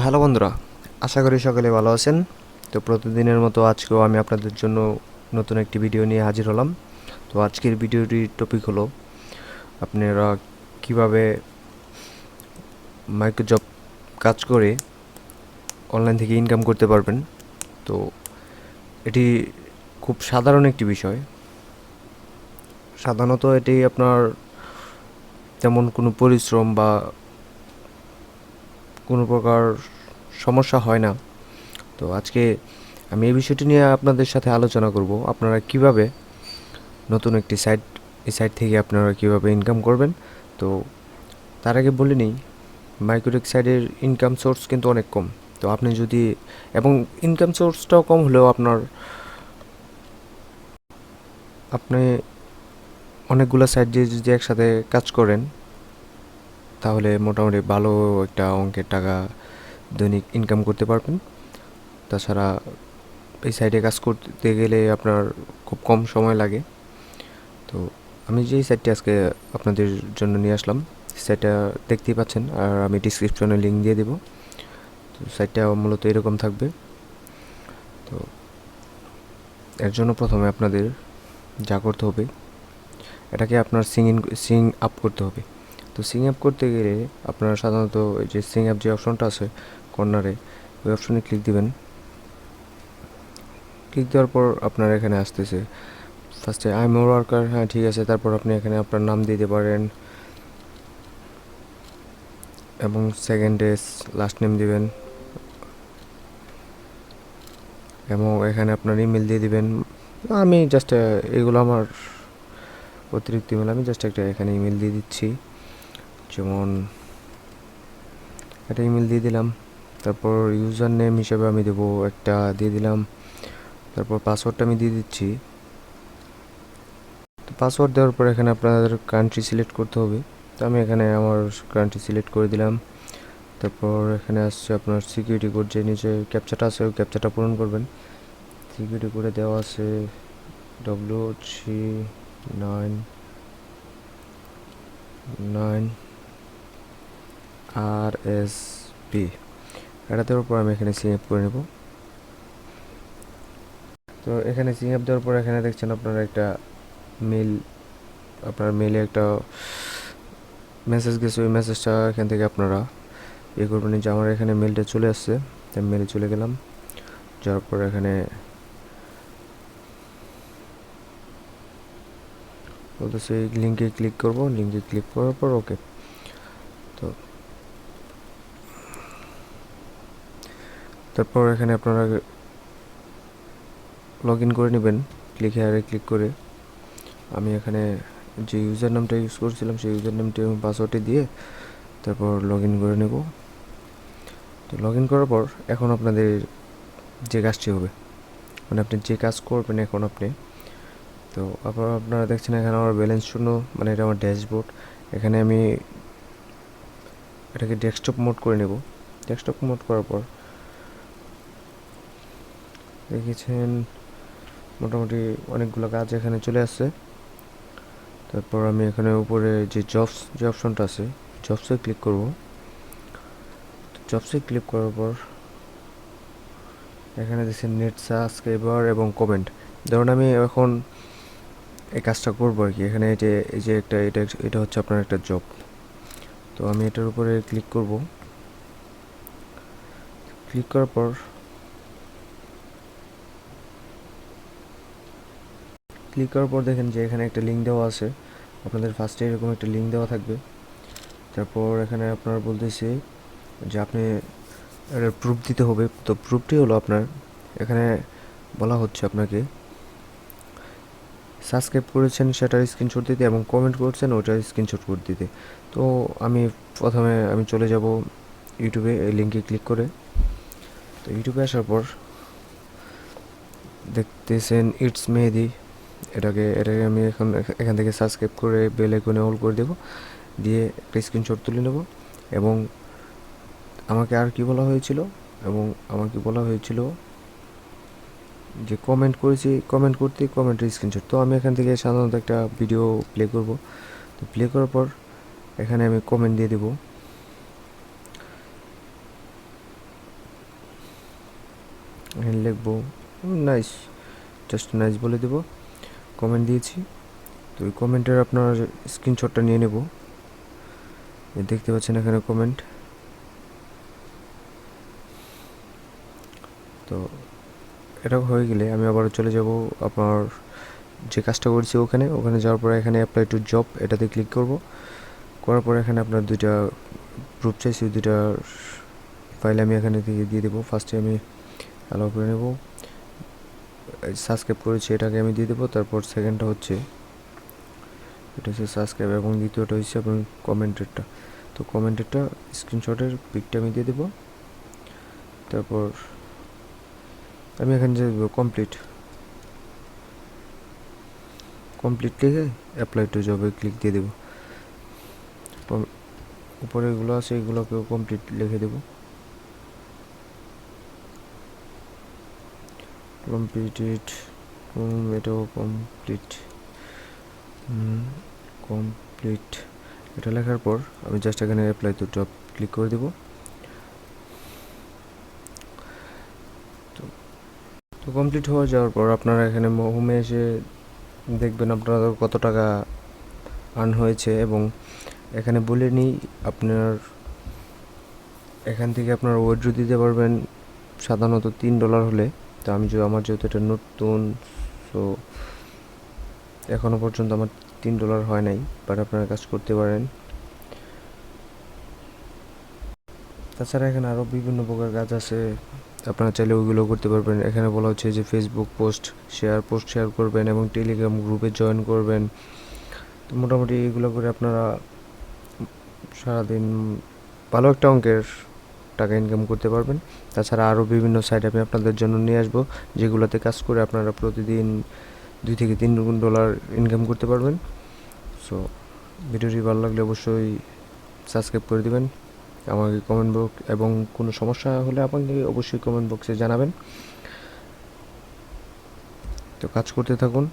Hello বন্ধুরা, আশা করি সকলে ভালো আছেন। তো প্রতিদিনের মতো আজকেও আমি আপনাদের জন্য নতুন একটি ভিডিও নিয়ে হাজির হলাম। তো আজকের ভিডিওটির টপিক হলো আপনারা কিভাবে মাইক্রো জব কাজ করে অনলাইন থেকে ইনকাম করতে পারবেন। তো এটি খুব সাধারণ একটি বিষয়। সাধারণত এটি আপনার তেমন কোনো পরিশ্রম বা কোনো প্রকার সমস্যা হয় না। তো আজকে আমি এই বিষয়টি নিয়ে আপনাদের সাথে আলোচনা করব, আপনারা কিভাবে নতুন একটি এই সাইট থেকে আপনারা কিভাবে ইনকাম করবেন। তো তার আগে বলে নিই, মাইক্রোটেক সাইটের ইনকাম সোর্স কিন্তু অনেক কম। তো আপনি যদি এবং ইনকাম সোর্সটাও কম হলেও আপনি অনেকগুলো সাইট দিয়ে যদি একসাথে কাজ করেন তাহলে মোটামুটি ভালো একটা অঙ্কের টাকা দৈনিক ইনকাম করতে পারবেন। তাছাড়া এই সাইটে কাজ করতে গেলে আপনার খুব কম সময় লাগে। তো আমি যেই সাইটটি আজকে আপনাদের জন্য নিয়ে আসলাম, সাইটটা দেখতেই পাচ্ছেন, আর আমি ডিসক্রিপশনে লিঙ্ক দিয়ে দেবো। তো সাইটটা মূলত এরকম থাকবে। তো এর জন্য প্রথমে আপনাদের যা করতে হবে, এটাকে আপনার সিং আপ করতে হবে। তো সিং আপ করতে গেলে আপনারা সাধারণত এই যে সিং আপ যে অপশনটা আছে কর্নারে, ওই অপশনে ক্লিক দিবেন। ক্লিক দেওয়ার পর আপনার এখানে আসতেছে ফার্স্টে আই এম ওয়ার্কার, হ্যাঁ ঠিক আছে। তারপর আপনি এখানে আপনার নাম দিতে পারেন এবং সেকেন্ডে লাস্ট নেম দিবেন এবং এখানে আপনার ইমেল দিয়ে দিবেন। আমি জাস্ট এগুলো আমার অতিরিক্ত ইমেল, আমি জাস্ট একটা এখানে ইমেল দিয়ে দিচ্ছি। যেমন একটা ইমেল দিয়ে দিলাম। তারপর ইউজার নেম হিসেবে আমি দেবো একটা দিয়ে দিলাম। তারপর পাসওয়ার্ডটা আমি দিয়ে দিচ্ছি। তো পাসওয়ার্ড দেওয়ার পর এখানে আপনাদের কান্ট্রি সিলেক্ট করতে হবে। তো আমি এখানে আমার কান্ট্রি সিলেক্ট করে দিলাম। তারপর এখানে আসছে আপনার সিকিউরিটি কোড, যে নিচে ক্যাপচাটা আছে ওই ক্যাপচাটা পূরণ করবেন। সিকিউরিটি কোডে দেওয়া আছে W39RSP। এটা দেওয়ার পর আমি এখানে সিং আপ করে নেব। তো এখানে সিং আপ দেওয়ার পর এখানে দেখছেন আপনারা একটা মেল, আপনার মেলে একটা মেসেজ গেছে। ওই মেসেজটা এখান থেকে আপনারা করবেন। যে আমার এখানে মেলটা চলে আসছে, তাই মেলে চলে গেলাম। যাওয়ার পর এখানে বলতেছে লিঙ্কে ক্লিক করব। লিঙ্কে ক্লিক করার পর ওকে। তো তারপর এখানে আপনারা লগ ইন করে নেবেন ক্লিক হেয়ারে ক্লিক করে। আমি এখানে যে ইউজার নামটা ইউজ করছিলাম সেই ইউজার নামটি এবং পাসওয়ার্ডটি দিয়ে তারপর লগ ইন করে নেব। তো লগ ইন করার পর এখন আপনাদের যে কাজটি হবে, মানে আপনি যে কাজ করবেন এখন আপনি, তো আপনারা দেখছেন এখানে আমার ব্যালেন্স শূন্য, মানে এটা আমার ড্যাশবোর্ড। এখানে আমি এটাকে ডেস্কটপ মোড করে নেব। ডেস্কটপ মোড করার পর দেখেছেন মোটামুটি অনেকগুলো কাজ এখানে চলে আসছে। তারপর আমি এখানে উপরে যে জবস যে অপশনটা আছে, জবসে ক্লিক করব। জবসে ক্লিক করার পর এখানে দেখছেন নেট সাবস্ক্রাইবার এবং কমেন্ট। ধরুন আমি এখন এই কাজটা করবো আর কি। এখানে এই যে একটা এটা হচ্ছে আপনার একটা জব। তো আমি এটার উপরে ক্লিক করব। ক্লিক করার পর দেখেন যে এখানে একটা লিঙ্ক দেওয়া আছে। আপনাদের ফার্স্টে এরকম একটা লিঙ্ক দেওয়া থাকবে। তারপর এখানে আপনার বলতেছে যে আপনি এটার প্রুফ দিতে হবে। তো প্রুফটি হলো আপনার এখানে বলা হচ্ছে আপনাকে সাবস্ক্রাইব করেছেন সেটার স্ক্রিনশট দিতে এবং কমেন্ট করছেন ওটার স্ক্রিনশট করে দিতে। তো আমি প্রথমে চলে যাব ইউটিউবে, এই লিঙ্কে ক্লিক করে। তো ইউটিউবে আসার পর দেখতেছেন ইটস মেহেদি, এটাকে আমি এখান থেকে সাবস্ক্রাইব করে বেল আইকনে অল করে দেব, দিয়ে একটা স্ক্রিনশট তুলে নেব। এবং আমাকে আর কি বলা হয়েছিল, যে কমেন্ট করেছি, কমেন্ট করতে কমেন্টের স্ক্রিনশট। তো আমি এখান থেকে সাধারণত একটা ভিডিও প্লে করব। তো প্লে করার পর এখানে আমি কমেন্ট দিয়ে দেব। এখানে লিখবো নাইস, জাস্ট নাইস বলে দেব, কমেন্ট দিয়েছি। তো ওই কমেন্টের আপনার স্ক্রিনশটটা নিয়ে নেব। দেখতে পাচ্ছেন এখানে কমেন্ট। তো এটা হয়ে গেলে আমি আবার চলে যাব আপনার যে কাজটা করছি ওখানে যাওয়ার পরে এখানে অ্যাপ্লাই টু জব এটাতে ক্লিক করব। করার পরে এখানে আপনার দুইটা গ্রুপ চাইছি, দুইটা ফাইল আমি এখানে থেকে দিয়ে দেবো। ফার্স্টে আমি অ্যালাউ করে নেব, সাবস্ক্রাইব করেছি এটাকে আমি দিয়ে দেবো। তারপর সেকেন্ডটা হচ্ছে এটা হচ্ছে সাবস্ক্রাইব, এবং দ্বিতীয়টা হচ্ছে আপনার কমেন্টেরটা। তো কমেন্টেরটা স্ক্রিনশটের পিকটা আমি দিয়ে দেবো। তারপর আমি এখানে যে কমপ্লিট লিখে অ্যাপ্লাই টু জবে ক্লিক দিয়ে দেবো। উপরে এগুলো আছে এগুলোকেও কমপ্লিট লিখে দেবো। কমপ্লিটেড, এটাও কমপ্লিট, কমপ্লিট। এটা লেখার পর আমি জাস্ট এখানে অ্যাপ্লাই টু জব ক্লিক করে দেবো। তো কমপ্লিট হয়ে যাওয়ার পর আপনারা এখানে হোমে এসে দেখবেন আপনাদের কত টাকা আর্ন হয়েছে, এবং এখানে বলে নিই আপনার এখান থেকে আপনার উইথড্র দিতে পারবেন সাধারণত $3 হলে। তো আমি আমার যেহেতু এটা নতুন, সো এখনও পর্যন্ত আমার $3 হয় নাই, বাট আপনারা কাজ করতে পারেন। তাছাড়া এখানে আরও বিভিন্ন প্রকার কাজ আছে, আপনারা চাইলে ওইগুলো করতে পারবেন। এখানে বলা হচ্ছে যে ফেসবুক পোস্ট শেয়ার করবেন এবং টেলিগ্রাম গ্রুপে জয়েন করবেন। তো মোটামুটি এগুলো করে আপনারা সারাদিন ভালো একটা অঙ্কের টাকা ইনকাম করতে পারবেন। তাছাড়া আরও বিভিন্ন সাইট আমি আপনাদের জন্য নিয়ে আসবো, যেগুলোতে কাজ করে আপনারা প্রতিদিন $2 থেকে $3 ইনকাম করতে পারবেন। সো ভিডিওটি ভালো লাগলে অবশ্যই সাবস্ক্রাইব করে দিবেন, আমাকে কমেন্ট বক্স, এবং কোনো সমস্যা হলে আমাকে অবশ্যই কমেন্ট বক্সে জানাবেন। তো কাজ করতে থাকুন।